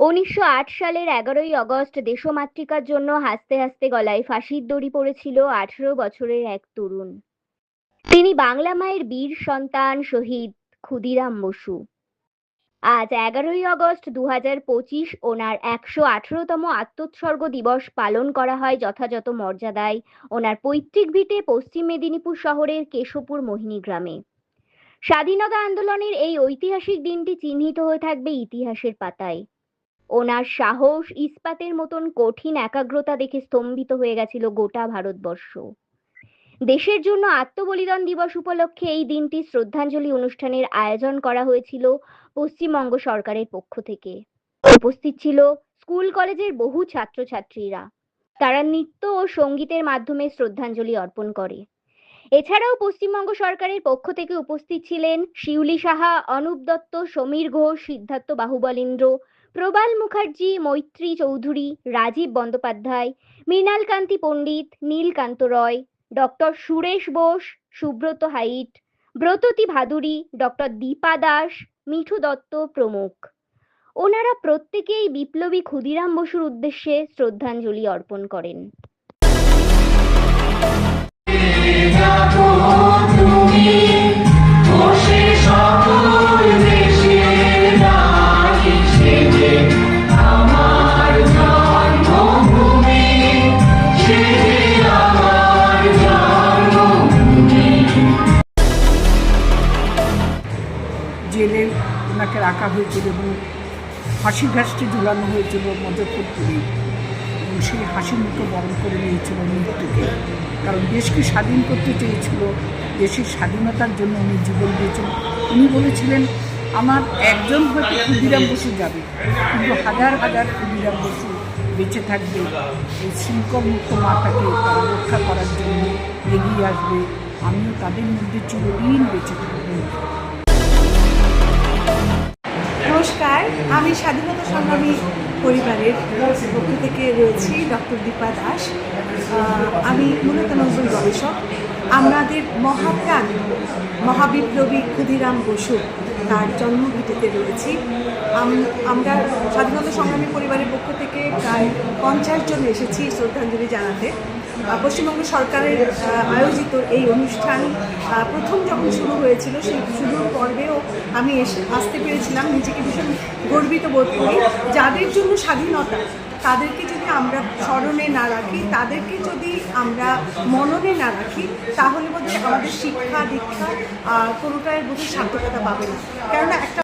১৯০৮ সালের ১১ই আগস্ট দেশমাতৃকার জন্য হাসতে হাসতে গলায় ফাঁসির দড়ি পড়েছিল ১৮ বছরের এক তরুণ। তিনি বাংলা মায়ের বীর সন্তান শহীদ ক্ষুদিরাম বসু। আজ ১১ই আগস্ট ২০২৫ ওনার ১১৮তম আত্মোৎসর্গ দিবস পালন করা হয় যথাযথ মর্যাদায় ওনার পৈতৃক ভিটে পশ্চিম মেদিনীপুর শহরের কেশবপুর মোহিনী গ্রামে। স্বাধীনতা আন্দোলনের এই ঐতিহাসিক দিনটি চিহ্নিত হয়ে থাকবে ইতিহাসের পাতায়। ওনার সাহস, ইস্পাতের মতন কঠিন একাগ্রতা দেখে স্তম্ভিত হয়ে গেছিল গোটা ভারতবর্ষ। দেশের জন্য আত্মবলিদান দিবস উপলক্ষে এই দিনটি শ্রদ্ধাঞ্জলি অনুষ্ঠানের আয়োজন করা হয়েছিল পশ্চিমবঙ্গ সরকারের পক্ষ থেকে। উপস্থিত ছিল স্কুল কলেজের বহু ছাত্রছাত্রীরা। তারা নৃত্য ও সঙ্গীতের মাধ্যমে শ্রদ্ধাঞ্জলি অর্পণ করে। এছাড়াও পশ্চিমবঙ্গ সরকারের পক্ষ থেকে উপস্থিত ছিলেন শিউলি সাহা, অনুপ দত্ত, সমীর ঘোষ, সিদ্ধার্থ বাহুবলীন্দ্র, প্রবাল মুখার্জি, মৈত্রী চৌধুরী, রাজীব বন্দ্যোপাধ্যায়, মৃণালকান্তি পণ্ডিত, নীলকান্ত রয়, ডক্টর সুরেশ বোস, সুব্রত হাইট, ব্রততী ভাদুরী, ডক্টর দীপা দাস, মিঠু দত্ত প্রমুখ। ওনারা প্রত্যেকেই বিপ্লবী ক্ষুদিরাম বসুর উদ্দেশ্যে শ্রদ্ধাঞ্জলি অর্পণ করেন। জেলে ওনাকে রাখা হয়েছিল এবং ফাঁসির ঘাসটি ঝুলানো হয়েছিল মজফরপুরে, এবং সেই হাসি মুখে বরণ করে নিয়েছিল মৃত্যুকে। কারণ দেশকে স্বাধীন করতে চেয়েছিল, দেশের স্বাধীনতার জন্য উনি জীবন দিয়েছেন। উনি বলেছিলেন, আমার একজন হয়তো ক্ষুদিরাম বসু যাবে, কিন্তু হাজার হাজার ক্ষুদিরাম বসু বেঁচে থাকবে। এই শৃঙ্খলমুক্ত মাতাকে তারা রক্ষা করার জন্য এগিয়ে আসবে। আমিও তাদের মধ্যে চিরদিন বেঁচে থাকবো। নমস্কার, আমি স্বাধীনতা সংগ্রামী পরিবারের পক্ষ থেকে রয়েছি ডক্টর দীপা দাস। আমি মূলত নজরুল গবেষক। আমাদের মহাপ্রাণ মহাবিপ্লবী ক্ষুদিরাম বসু তার জন্মভিটেতে রয়েছি। আমরা স্বাধীনতা সংগ্রামী পরিবারের পক্ষ থেকে প্রায় ৫০ জন এসেছি শ্রদ্ধাঞ্জলি জানাতে। পশ্চিমবঙ্গ সরকারের আয়োজিত এই অনুষ্ঠান প্রথম যখন শুরু হয়েছিল, সেই শুরুর পর্বেও আমি আসতে পেরেছিলাম। নিজেকে ভীষণ গর্বিত বোধ করি। যাদের জন্য স্বাধীনতা, তাদেরকে যদি আমরা স্মরণে না রাখি, তাদেরকে যদি আমরা মননে না রাখি, তাহলে বোধহয় আমাদের শিক্ষা দীক্ষা কোনোটার বোধহয় সার্থকতা পাবে না। কেননা একটা